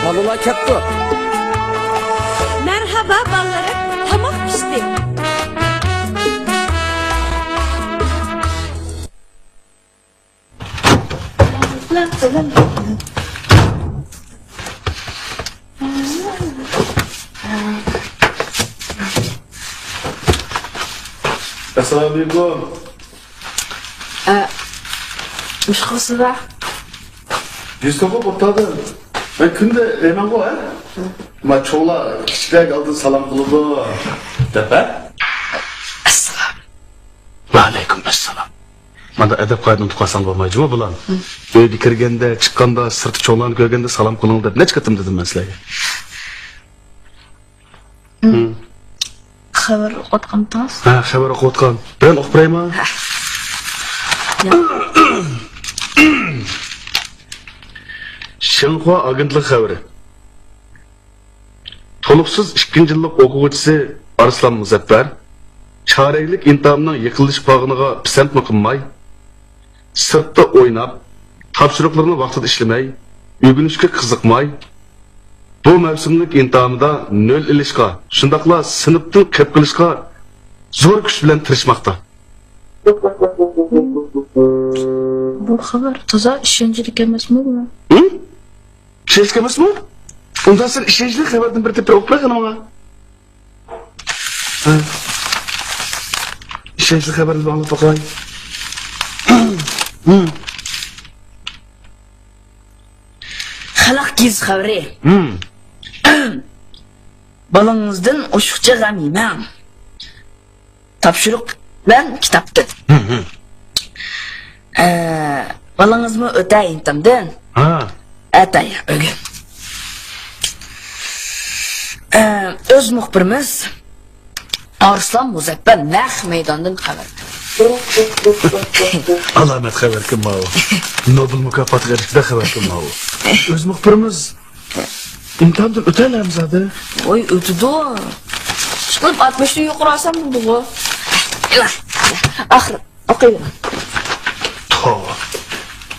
Balalar ketdi. Merhaba ballarım. Tamam pişti. Assalamualaikum. Müşkülsüz. Yusuf'u kurtardın. Ben künde hemen bu ha. Ma çoğla kişiler kaldı salam kılıdı. Tepe. Assalam. Ve aleyküm esselam. Manda edep kaydını tukasan olmayıcı mı bulan? Böyle kirgende, çıkkanda, sırtı çoğlanı görgende salam kılını dep ne çıkarttım dedim ben sizlerge. Haber okutqandınız? Ha, haber okutkan. Ben okupayım ha. Şinhua agentlik haberi. Toluksuz 2. yıllık okuvchisi Arslan Muzaffer, çareylik intihamının yıkılış bağınıga pisentme kılmay, sırtta oynap, tapşırıklarını vaktida işlemay, ügünüşke kızıkmay, bu mevsimlik intihamida nöl ilişka, şundakla sınıptın kep kılışka zor güç bilen tirişmakta. Bu haber toza işencelik emas mı bu? Hı? İşencelik emas mı? Ondan sen işencelik haberden bir tepe okuyakın ona. İşencelik haberini anlat bakayım. Halak giz haberi. Balangızdan oşukça gamimem. Tapşırık ben kitaptı. Balangız mı öteyin tamdan? Ha. Öteyin ögün. Öz muhbirimiz Arslan Muzaffer naq meydandan haber. Alamet haber kim o? Nobel mükafat garipte haber kim o? Öz muhbirimiz imtihandan öteler mi zaten? Oy ötüdü. Çıkıp 60'lı yukarı alsam buldu bu. Ahır okuyun.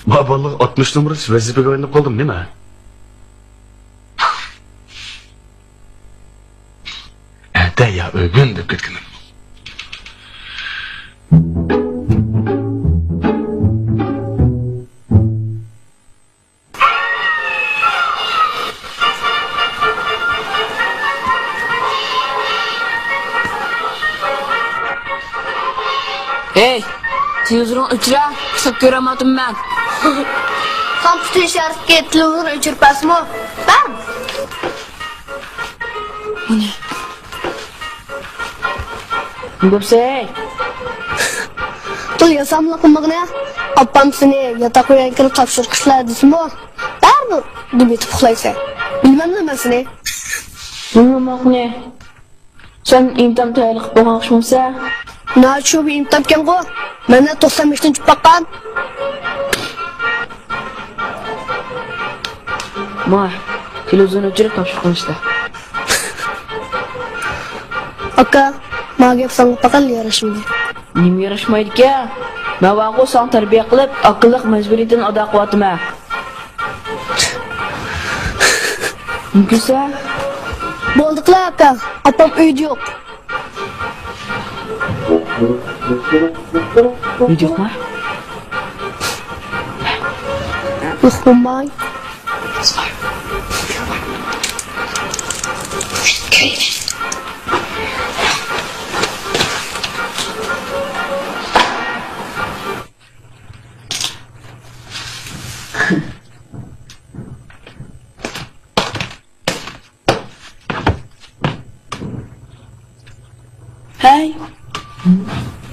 Babalık 60 numarası vazifeye oynayıp kaldım değil mi? De ya ögün de gitkinim. Hey, televizyon uçura, kısa göramadım ben. Kompüter işaretga televizor o'chirpasmi? Bormi? Bu ne? Göpsey. To'y yasamliq qilmag'ina. Opam seni yotoq uyga kirib topshiriq ishlar deysmi? Bormi? Deb yetib uxlaysan. Bilmem nimasini. Bilmemek ne? Sen imtihan tayyorlik bo'lmoqchimsa? Nacho bir imtihon go. Meni 95-chi baqqan. Ma, televizyon o'chirib topshiriq qilishdi. Aka, menga gap sangi baqqan yarashmaydi. Nima yarashmaydi-ki? Men vaqo san tarbiya qilib, aqlliq majburiyatdan ado qilyapman. Mumkinsa? Bo'ldiqlar aka. Opam uyda yo'q. Uyda yo'qmi? Uxlamay. Hey.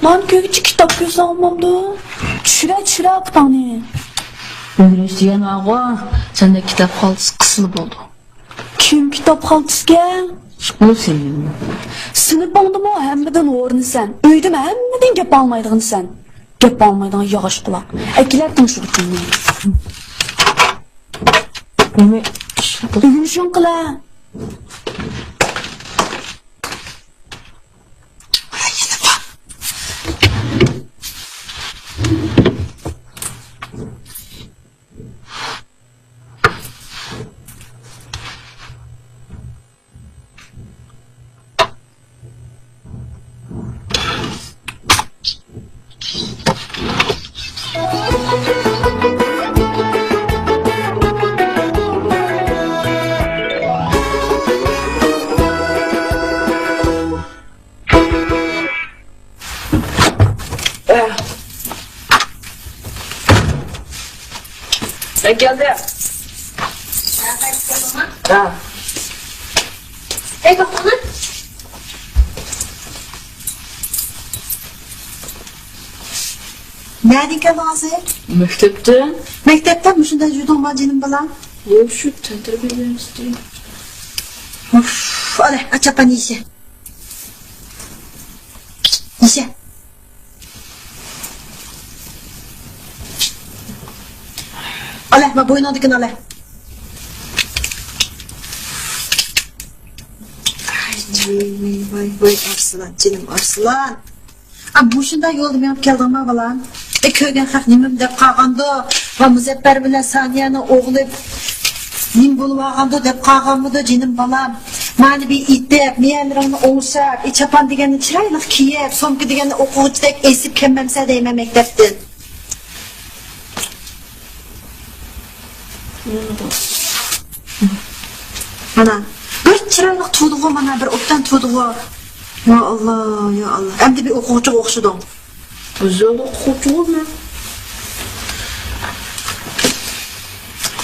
Lan kökçü kitap göze almamdı. Çüre aptani. Öğreniştiyen vaqo, sende kitap qaltısı qısılıb oldu. Kim kitap kaltısken? Şıqılıb senin. Sınıf bandım o hemmeden orunu sen. Öydüm hemmeden gep almaydığın sen. Gep almaydığın yağış kulak. Ekiler tanışırdık beni. Demi, Bugün şun kıla. Geldi. Ha. Kapını. Nereden geldin ağzı? Mektepten. Mektepten mi şundan judon var canım balam? Yok şu tenterbiyelerini isteyeyim. Of, hadi aç yapan işe. İşe. Ale, bak boyun aldıkın ale. Ay, vay arslan, canım arslan. Abi bu şundan yolda benim geldim ha balam. Köygen haq nimim dep qalğandı. Va Muzaffer bilan Saniyani o'g'li nim bo'lib olganda deb qolganmidi jinim balam. Mani bir itib, miyalarimni o'ngshab, chapan deganni chiroyli kiyib, somka deganni o'quvchidek esib kelmamsa deyman maktabdan. Mana bir chiroyli turdi-ku, mana bir o'tdan turdi-ku. Ya Allah, ya Allah. Endi bir o'quvchiga o'xshadim. Güzel okuyucu mu?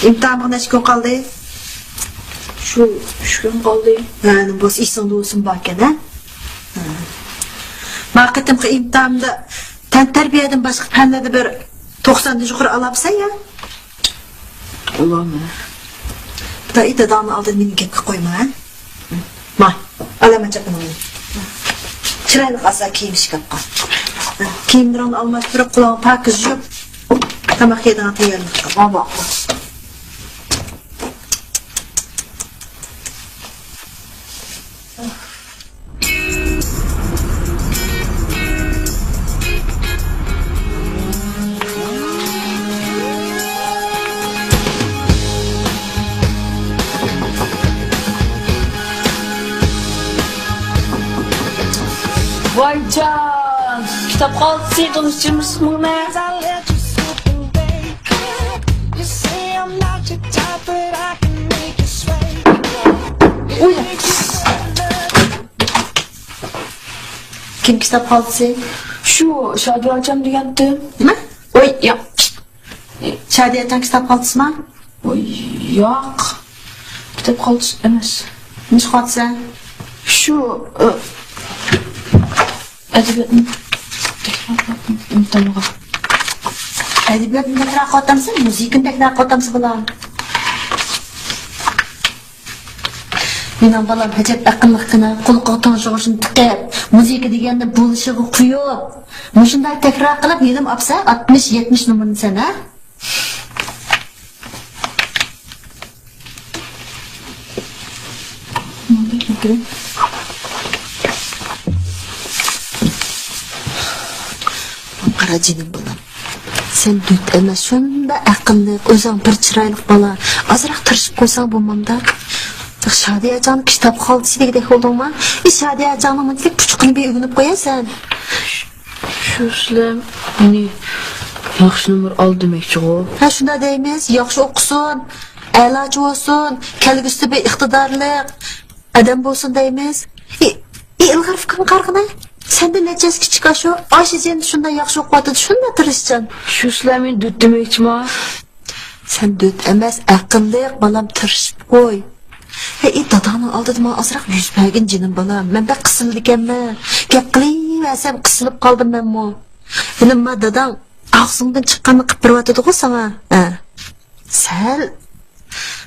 İmtihanı neçə gün qaldı? Şu gün kaldı. Yani bu işin olsun bakın ha. Maqatimqi imtihanımda tan terbiyeden başqa fənlərdə bir 90'dan yuqori alapsan ya. Ulan mı? Da idadamı aldın meni gepə qoyma ha. May, alama çapını. Çıraylı qasa kiymiş qapqa. Kiyimlerini almashtırıp kulağın pakiz yiyip tamaq yediğine tayyorlik qil. Baba. Vay can! Kitap kaldı, tanıştırmışsın mı ne? Uy! Kim kitap qaldısı? Şu Şadi alacağım diyendim. Nima? Oy ya. Şadiyatan kitap qaldısı mı? Oy yok. Kitap kaldı emas. Neçə qaldısı? Şu edebiyatın imtihanı. Edebiyatın tekrar qatamsın, musikin tekrar qatamsın bulan. Mening balam hajat aqlliqini, qulqqa tanışıqışını tiqib, muzika deganda bo'lishig'i quyib. Mushunday takrar qilib yedim apsa 60-70 numarni sen ha? Qara jinim balam. Sen dut emas, shunda aqlli, o'zing bir chiroyli bola. Azroq tirishib qo'ysang bo'lmamda. Şadiyecan kitap qaldı degidek oldingmi? Şadiyecanning bunday puchuqini be'ugunib qo'yasan. Şu sizlar meni yaxshi nomer ol demoqchi-ku. Ha shunda deymiz, yaxshi o'qisin, a'lochi bo'lsin, kelgusida bir iqtidorli odam bo'lsin deymiz. Ilg'or fikrim qarqina. Senden necesi kichik shu, Oyshen shunday yaxshi o'qiyotdi, shunday tirishchan. Şu sizlar meni dut demoqchi-mi? Sen dut emas, aqlli balam tirishib qo'y. Hey, dadamın aldı mı azraq yüz bergin jinim balam. Men bak qısıldı ekanman. Gap qilaversam qisilib qoldim men mo. Bilma dadam og'zingdan chiqqanini qilib beryotdi-ku sana. Ha. Sal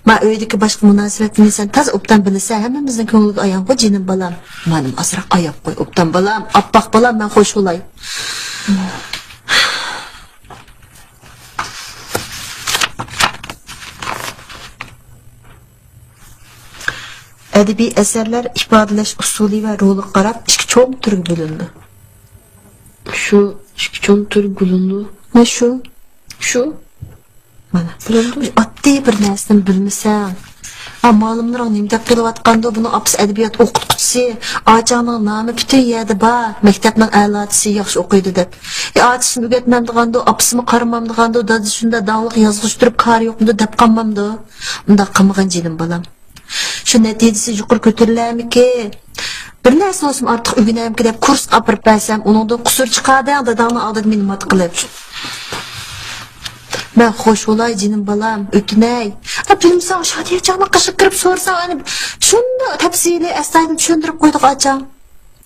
ma uydagi boshqa munosabatni sen tez obdan bilsa, hammamizning ko'ngliga oyoq jinim balam. Menim azraq oyoq qo'y, obdan balam, oppoq balam, men xo'sh bo'lay. Edebi eserler ifadeleş usulü ve rolü qarab ikki cho'ng turga bo'lindi. Şu ikki cho'ng turga bo'lindi. Ne şu? Şu Mana oddiy bir narsani bilmasang, ma'lumlarning nima deb qilayotganda buni apis adabiyot o'qituvchisi, ojaning nomi butun yerda bor, maktabning a'lochisi yaxshi o'qiydi deb. Otisini o'rgatmam deganda, apisini qaramam deganda, dadi shunda davliq yozg'ish turib qari yo'qmi deb qolmamdi. Unda qilmagan jinim balam. Şu neticesi yuqori ko'tarilarmiki? Bir narsa olsun artıq o'rganamki deb kurs olib bersam, uningdan qusur chiqadi, dadamni oldida meni mat qilib. Ben hoş olay canım balam, ötüney. Bilmesen Şadiye canına kışıp kırıp sorsan, hani şunu tepsiyle estaydım düşündürüp koyduk açam.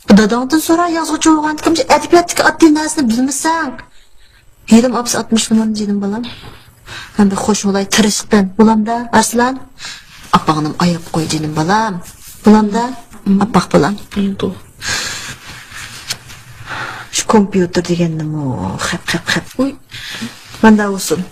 Dadağından sonra yazgıcı olğan kimce edibiyattaki adli nesini bilmesen. Yedim apsı 60 numaranın canım balam. Ben bir hoş olay tırıştın. Bulam da Arslan. Apağınım ayıp koy canım balam. Bulam da apaq balam. Şu kompüter degendim o. Hep. Uy. Ben de olsun.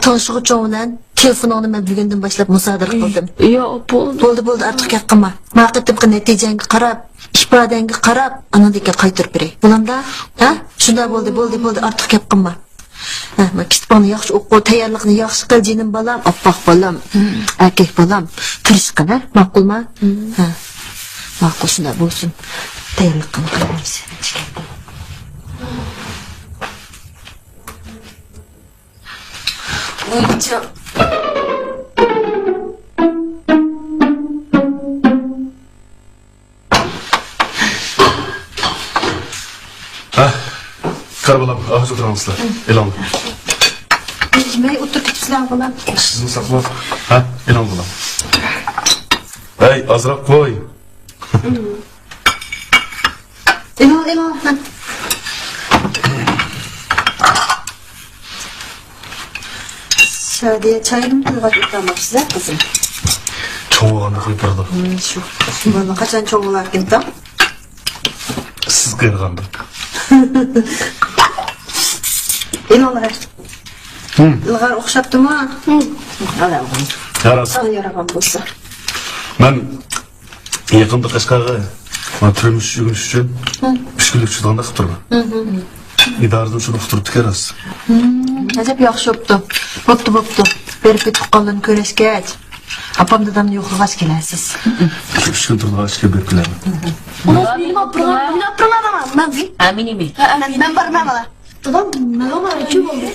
Tanışığı çoğunan telefonunu ben bugünden başlap musadır kıldım. Ya bo'ldi. Bo'ldi artık gap qilma. Maqatimga natijangga qarab, ifodangga qarab, anadagi qaytirib beray. Bo'lamda? Ha? Shunda bo'ldi, artık gap qilma. Ha, men kitobni yaxshi o'qib, tayyorlikni yaxshi qil jinim balam, oppoq balam, erkak balam. Tirishqin, ha? Ma'qulmi? Ha. Ma'qul shunda bo'lsin. Tayyorlikni qilamiz. Oyuncu. Karabalam, ağız oturamızlar. Elan. Necme'yi otur kitaplar falan. Sizin saklap. Ha? Elan bulam. Hey, azrak koy. Elon. Şadiye çayını mı tutmak size kızım? Çoğuğanı koyup arada. Şu. Bana kaçan çok olarken tam. Siz kıyırgandı. Elonlar. Ilgar okşaptı mı? Hala oğlum. Yarası. Sana yaragan bolsa. Ben yakında Kaşgar'a türümüş yürüyüş için pişkilik çıdığında kıptırma. İdarıdan şunu kıptırdık yarası. Acep yaxşı optu. Boptu. Berip bitip kalın köreşkeç. Apam dadamın yoxu kaç gelesiz. Üç gün turda aşkı beklerim. Benim apırlar ama ben bir. Aminimi. Ben barmam ala. Dadam ne var ki oldu?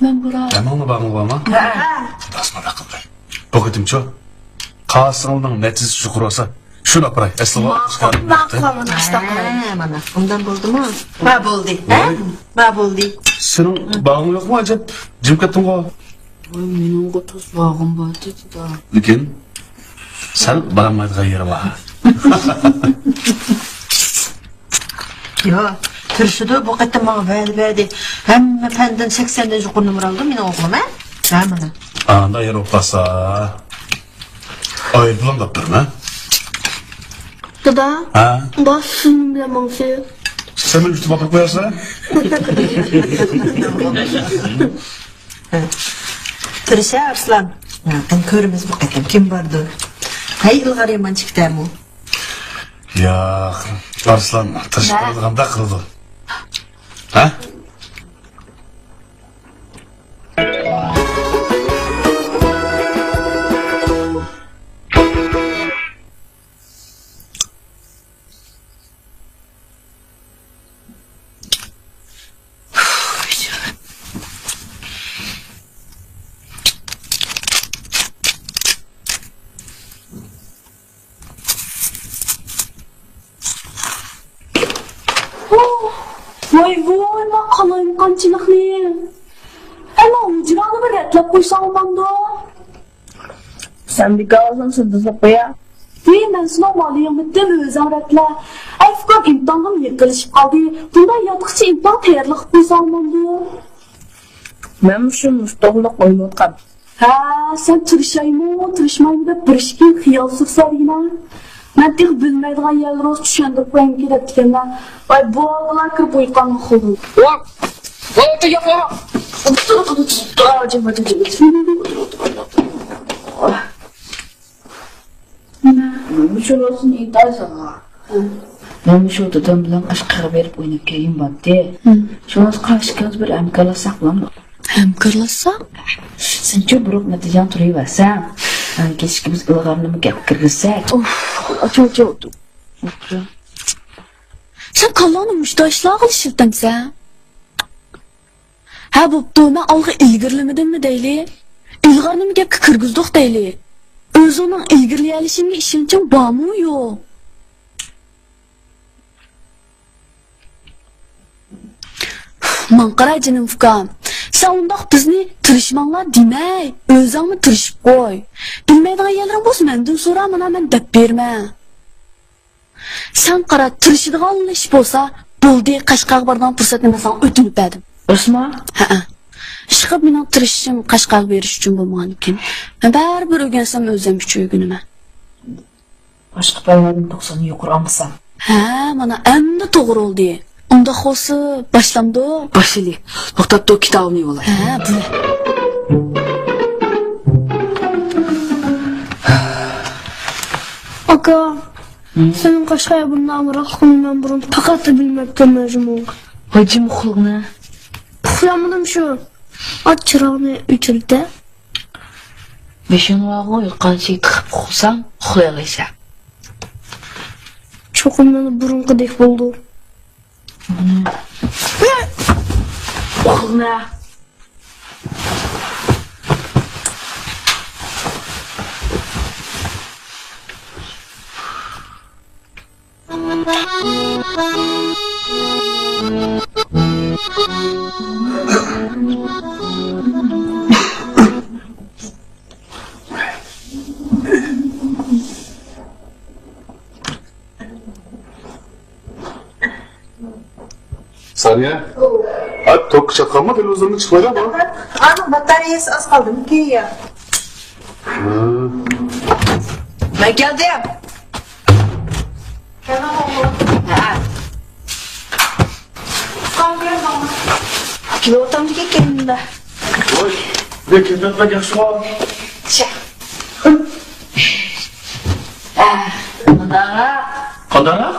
Ben Burak. Ama onu bağma. Basma da kıldı. Poketim çok. Kasınıldan netiz şu kurasa. Şunu aparay. Esli var. Mana, ondan buldu mu? Ma buldu. Ma buldu. Senin bağın yok mu acep? Cim kettin ko. Mening qo'tos bog'im bor dedi. Lekin sen bağmaydigan yeri var. Yo, türşüdü bu qatam bana verdi. Hem penden 80'den yuqur numara aldı meni oğlum ha? Ha mana. Anda yer oplasa. Ay bulan da durma. Dada. Ha? Basın bilemem şey. Sen beni üstüme bakıp koyarsan. Türşe Arslan. Ha, ben körümüz bu qatam kim vardı? Hay ilgar yaman çıktı mu? Ya Arslan taşıp da kırıldı. Ha? Vay ben kalayım kançılıklı. Ama ucunağını bir retlep koysam olmamdı. Sen bir kalsın da ya. Değil ben sınav malıyım bittim özüm retle. Efkan imtihanım yıkılışıp kaldı. Bundan yatıkça imtihan tayarlık koysam olmamdı. Ben şu Mustafa koymadım. Ha sen tırışayım tırışmayım da bir işkin hıyal sırsa yine. Ben tek bilmeydiğin yerler olsun düşündürüp koyayım ki de dikenden. Vay bu ağlar kırıp uykanlık oldu. Vay yapma. Ben şu olsun intihar sana. Ben şu dadam bilan aşkara berip oynab kelgin batdi. Şundan qarshi bir amkala saqlanma. Hamkırlasak? Sen buruq natijan turaversan, kechki biz ilg'orni gap kirgizsak. Otur. Sen kallanı müştaşlığa kılışırdın sen. Ha boptu, ben algı ilgirlemedin mi deyli? İlgarını mı gap kırgızdık deyli? Öz onun ilgirleyelişimle işim için bağ mı yok? Man qaray canım fukam. Sen undaq bizni tirishmanglar demay, o'zingni tirishib qo'y. Bilmaydigan yerlaring bo'lsa, mendan so'ra, mana men deb berma. Sen qara, tirishadigan ish bo'lsa, bo'ldi, Qashqarga borgan fursatni men senga o'tinib berdim. Rostmi? Ha. Chiqib mening tirishim Qashqarga berish uchun bo'lmagan ekan. Men baribir o'rgansam o'zim uchun o'rganaman. Boshqa paylardan 90 yuqori olmasam. Ha, mana endi to'g'ri oldi. Unda xo'si boshlamdi. Başlayı. To'xtab tur kitobni yo'la. Ha, bu. Aka, senin Qashqarga bundan amroqligini men burun faqat bilmabdim majmum. Hacı muxluqni. Uxlamadim shu. Ot chiroqni o'chirdi. Beshinog'i uyqancha tiqib uxlasam, uxlayolmaysan. Cho'qim meni burunqidek bo'ldi. Uxla. Saniye. Hadi tok çatkanma televizyonunu çıkmayla mı? Ana bataryası az kaldı mı ki ya? Ben geldim. Tamam oğlum. Kilo otamcı kendinde. Oy. Ne kendin de yaşlı var. Kadara?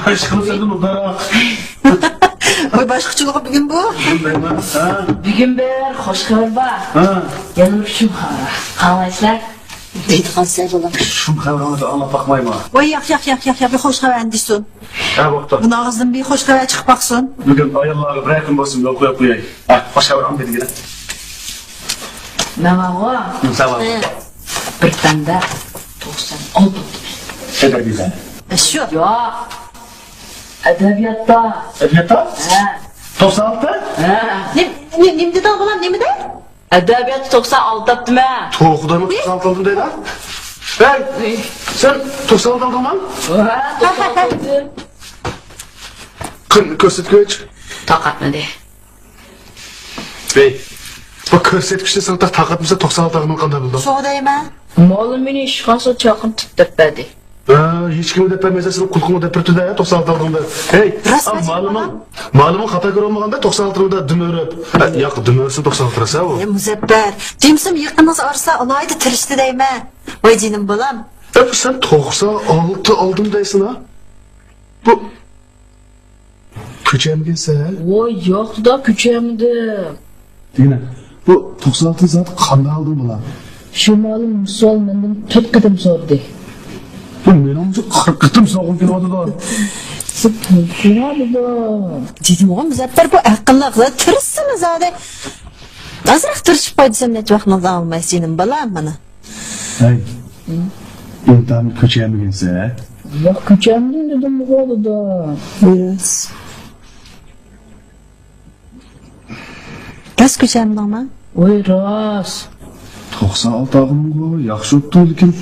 Aşkım sen de mudara. Oy başkçılığı bugün bu. Bugün bir hoş haber var. Yanım şum xabar. Qalaysizlar? Deydiğen sen olam. Şum haberine de anlat bakmayım ha. Oy yak bir hoş haber diyorsun. Ha vakti. Buna ağızdan bir hoş haber çıkıp baksın. Bugün ayarları bırakın basın yok koyayım. Ha hoş haber anlat dedi. Ne var o? Sağ ol. Bir tane de 90 oldu. Eder güzel. Şu. Yok. Edebiyatta. Edebiyatta? Ha. 96? Ha. Ne dedi oğlum ne mi de? Edebiyat 96 attım ha. Toğuda mı 96 aldın dedi ha? Ben, sen 96 aldın lan? Ha, 96. Körsötgüç. Takatmadı. Bey, bu körsötgüçte sana takatmışsa 96 aldın kanda buldum. Soğuk değme. Malum beni işkansa çakın tüttürtmedi. Hiç kimi dep vermezse senin kulkunu depirtü de 96 aldın da. Hey, malumun hata göre olmaganda 96 da dümörüp. Yok dümörüsün 96 lirası o. Muzebber. Dimsim yıkınız arsa olaydı tırıştı değme. Oy canım balam. Sen 96 aldın deysin ha? Bu... Küçüğe mi gelse? Oy yok da küçüğümdü. Dine, bu 96 zat kanda aldın mı lan? Şu malum Musul benden 4 kadem sordu. Bu benim 40 kıtım soğuk bir oldu da. Sıkıntı da. Dedim oğlum Muzebber bu akıllıkla tırışsınız hadi. Azırak tırışıp koydusam ne vaktinizi almayız canım balam bana. Hey, İntan küçüğe mi gelse? Yok küçüğümdü dedim bu oldu da. Buyuruz. Nasıl küçüğüm ama? Oy ras. 96 aldın bu, yaxşı öptü lekin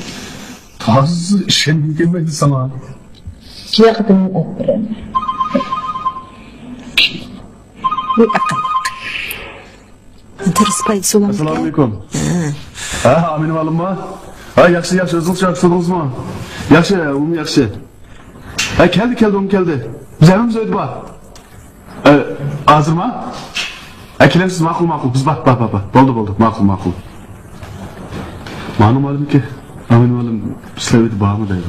tazı işen gelmedi sana. Kiye kadem öpürüm. Bu akıllık. Tırıspayı soğuk. Assalamu alaikum. Ha, aminim alınma. Ha, yaxşı, özünüz yaxşıdınız mı? Yaxşı, yaxşı. Ha, geldi. Biz evimiz öydü bak. Hazır mı? Ha, kelemsiz, makul. Biz bak. Boldu, makul. Malum alım ki, aminim alım, sizler öydü bağ mı deydi?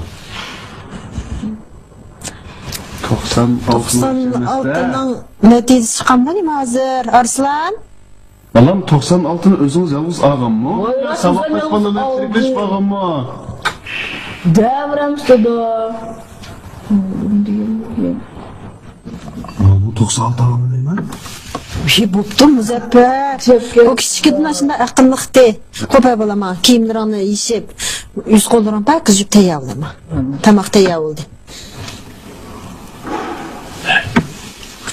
96'nın neticesi çıkanlar mı hazır? Arslan? Vallahi 96'nın özünüz yalnız ağam mı? Oy, Sabah sen kaçmandan yalnız elektrikleşip aldın. ağam mı? Devramız da. Bu 96 ağam değil mi? Bir şey buptum Muzebber. O küçükün başında akıllık de. Kopay bulama, kiyimlerini yiyip, yüz kollarını pek kızıp teyavlama. Tamak teyavuldu.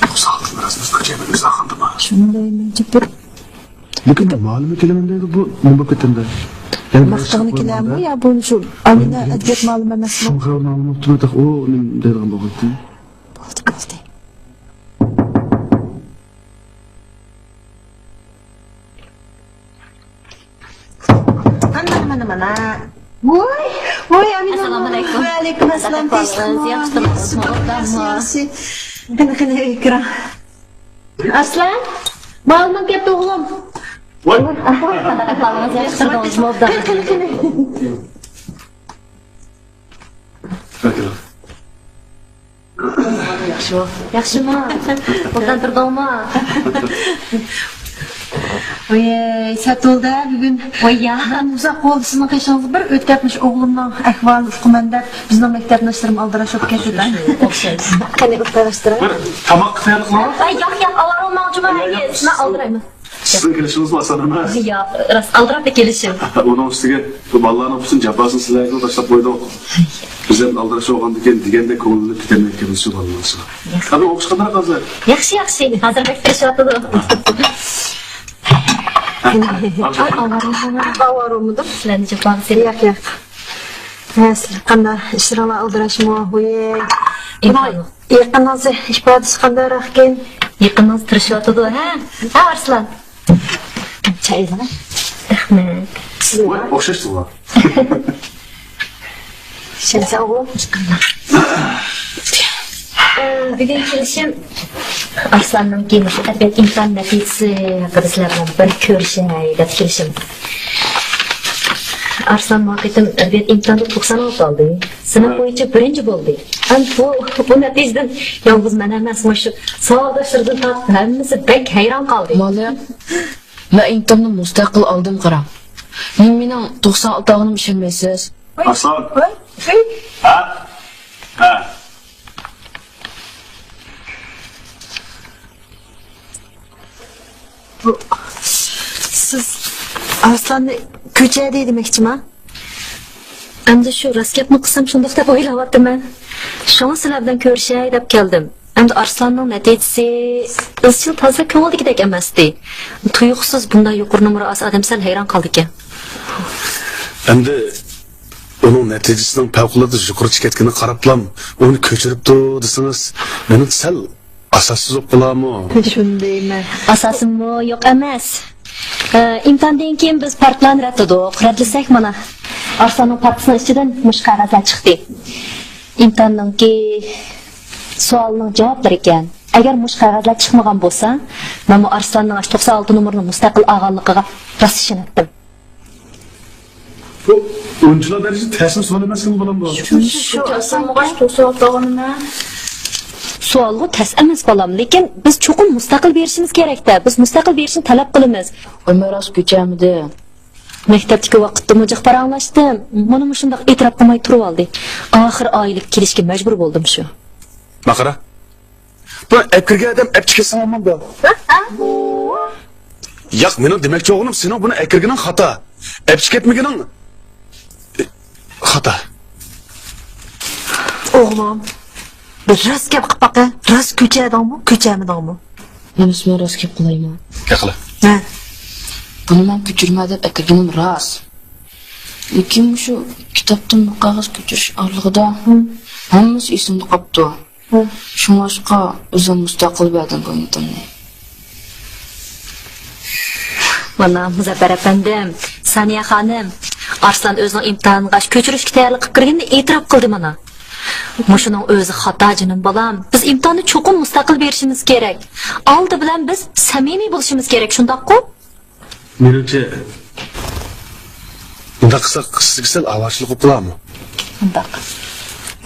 96 biraz biz kaçayamayız ağamdı mı? Şunu da eğlence bir lekin ma'lum kelamandagi bu nima bo'lib ketdi? Yani Maqtağını kiləmi ya bunu şu Amina Edebiyat malum emasmi? Şu xabar ma'lumot tug'di. O nim deydigan bo'ldi. Bo'ldi. Mana. Voy Amina. Assalomualaikum. Va alaykum assalom. Yaxshi. Qani ikram. Aslan, malum ketdi o'g'lim. Voy. Yaxshimi? Qo'ldan turdingmi? Oy, satolda bugun Voyya. uzoq bo'ldi sizning qishingiz bir o'tkatmish o'g'limning ahvolini uqmanda bizning maktabni ishtirim aldirashib ketdi. Qani o'ttirashtirib? Bir tamoq tayyorlab. Ay, yo'q, oldirolmoqchiman. Men oldirayman. Sizin kelişiniz var sanırım. Yo'q, rost oldirib kelishim. Onun üstüge bu ballarını bütün cabasını sizlerle taşlap koyduk. Bizden aldıraşı olgandıken digende konuğunu tükenmek gibi bir şey olmaz. Tabii okuş kadar kazı. Yaxshi. Hozir beklashyapti. Avarumudur. Sizlarni javob seni. Yo'q. Sizlar qanday ishlarni aldirashmi? Voy. Yaqindan ifodasi qanday ekan? Yaqindan tirishyapti, ha? Arslan. Çaylar. Rahmat. Vay, okşaştı var. Şemsiye oğlum. Bugun kelishim Arslanning kelishi adabiyot imtihon natijasi haqida sizlar bilan bir ko'rishay deb kelishim. Arslan vaqitim adabiyot imtihonida 96 oldi. Sinf bo'yicha birinchi bo'ldi. Bu natijadan yolg'iz men emas, shu savoldoshlardan tortib hammasi bek hayron qoldi. Malam, men imtihonni mustaqil oldim qaram. Mening 96 og'im ishonmaysiz. Aslan. Ha? Ha. Siz Arslan'ı ko'chada demoqchimi? Endi shu rost gapni qilsam shundoq deb o'ylayapman. Shuni sizlar bilan ko'rishay deb keldim. Endi Arslanning natijasi izchil toza ko'ngildagidek emasdi. Tuyuqsiz bunday yuqori numara odam sal hayron qoldi ekan. Endi onun neticesinin favqulodda yuqori chiqayotganini qarablam, onu ko'chiribdi desangiz, meni sal asossiz o'qib qolammi? Shundaymi? Asosimi yo'q emas. İmtihandan keyin biz partlarni ratladik. Ratlasak mana Arslanning partisining ichidan mushqarazlar chiqdi. İmtihondagi savolning javoblari ekan. Agar mushqarazlar chiqmagan bo'lsa, men bu Arslanning 96 nomerni mustaqil olganligiga rost ishondim. Bu oyuncular derece tersini söylemezsin bu bu. Şu Arslanga 96 og'ini Savolga tas emas bolam, lekin biz cho'qim mustaqil berishimiz kerak-da. Biz mustaqil berishni talab qilamiz. O'maras ko'chamidi. Maktabdagi vaqtda mujiq paranglashdim. Buni shundoq e'tirof qilmay turib oldi. Oxir oylik kelishga majbur bo'ldim shu. Bakara. Bu ekirge adam epçike sanamam ben. Yak benim demekçi oğlum senin bunu ekirgenin hata. Epçik etmegenin hata. Oğlum. Bir rast gap qilib baqa. Rast ko'chadangmi, ko'chamidangmi? Men ismi rost gap qilayman. Yakala. Ha. Buni men ko'chirma deb akirganim rost. Lekin shu kitobdan qog'oz ko'chirish orlig'ida hammasi esimda qolibdi. Shunga o'zim mustaqil berdim bu imtihonni. Mana Muzaffar afandim, Saniya xonim, Arslan o'zining imtihoniga ko'chirishga tayyorlik qilib kirganda e'tirof qildi mana. Mushuning o'zi xato jinim bolam. Biz imtihonni cho'qim mustaqil berishimiz kerak. Oldi bilan biz samimiy bo'lishimiz kerak, shundaqku? Menimcha bunda qisqa avashlik qilammi? Shundaq.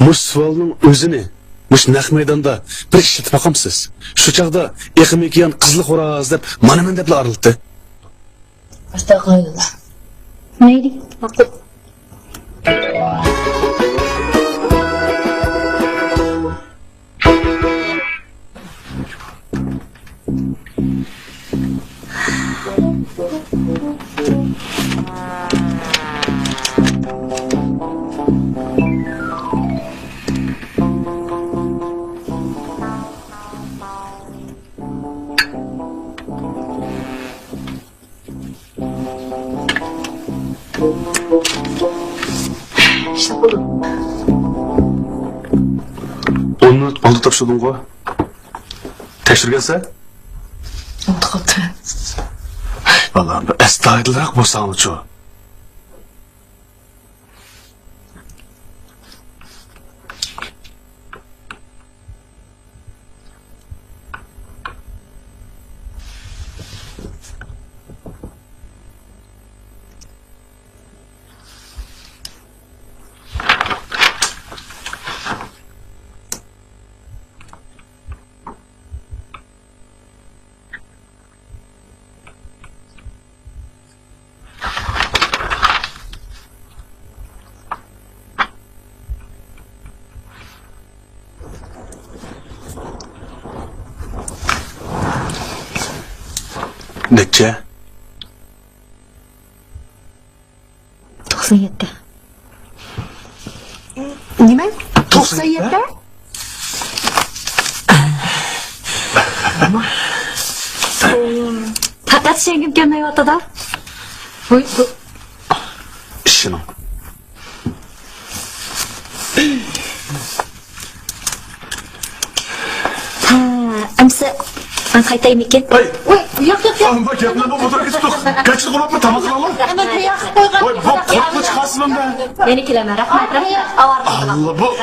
Mush savolning o'zini mush naq maydonda bir ishlatib boqamsiz. Shu chaqda eqimikiyan qizli xo'roz deb mana men deblar arildi. Astag'firullah. Mayli, maqul. İşte bu. Onu aldı tapşırdın koy. Tekşirgense? Oldu kaldı. Vallahi bir estağfirullah bu sana çoğu. Neçe? 97. Nima? 97? Faqat shengim kelmayotdi-da. Voy, bu İşinin. Ha, amsa ben qaytaymikin? Ay! Voy, yo'q, yo'q, yo'q. Amma gaplar bu motor ketdik. Kaçtı qolapmi tamam qilaman. Hemen kıyafet koygan. Oy, bu qo'rqinch qasmim ben. Meni kelaman, rahmat. Allah bu.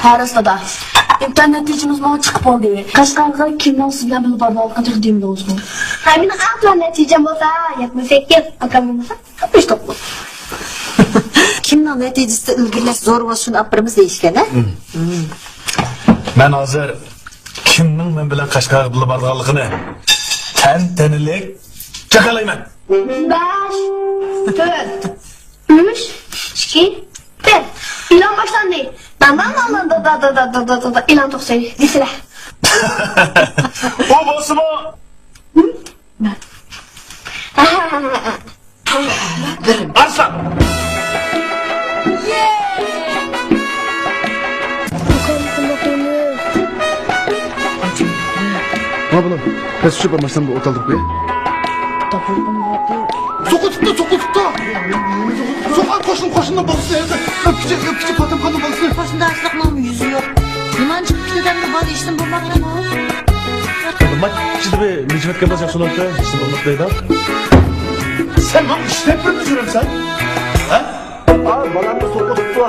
Paris dada. İmtihan neticemiz bana çıkıp oldu. Kaşgarga kimden siz bilen bilip bardalıkta diyeyim de olsun. Ha, meni aqlan natijam bo'lsa, yetmasak akam bo'lmasa, Kapış toplu. Kimning natijasida ilgirlash zo'r va shuni apirimiz deyishgan, ha? Ben hazır kimning men bilan Qashqarga bilib borganligini tantanilik jaqalayman. 5 4 3 2 1 İlan başlandı. Da İlan toksayı. Disile. O bo'lsa Arslan. Ne yapalım? Pes şu baştan bir ortalık bir. Soku tuttu. Sokağa koşun da balısı evde. Öpücük patım balısı. Başında açlıkla yüzü yok. Liman çıkıp gideden bir bal içtim bu bakla mı? Bak şimdi bir Necmet Kırmaz yapsınlıkta. İşte bulmaktaydı. Sen lan işletme mi sen? Ha? Aa, bana da soku tuttu.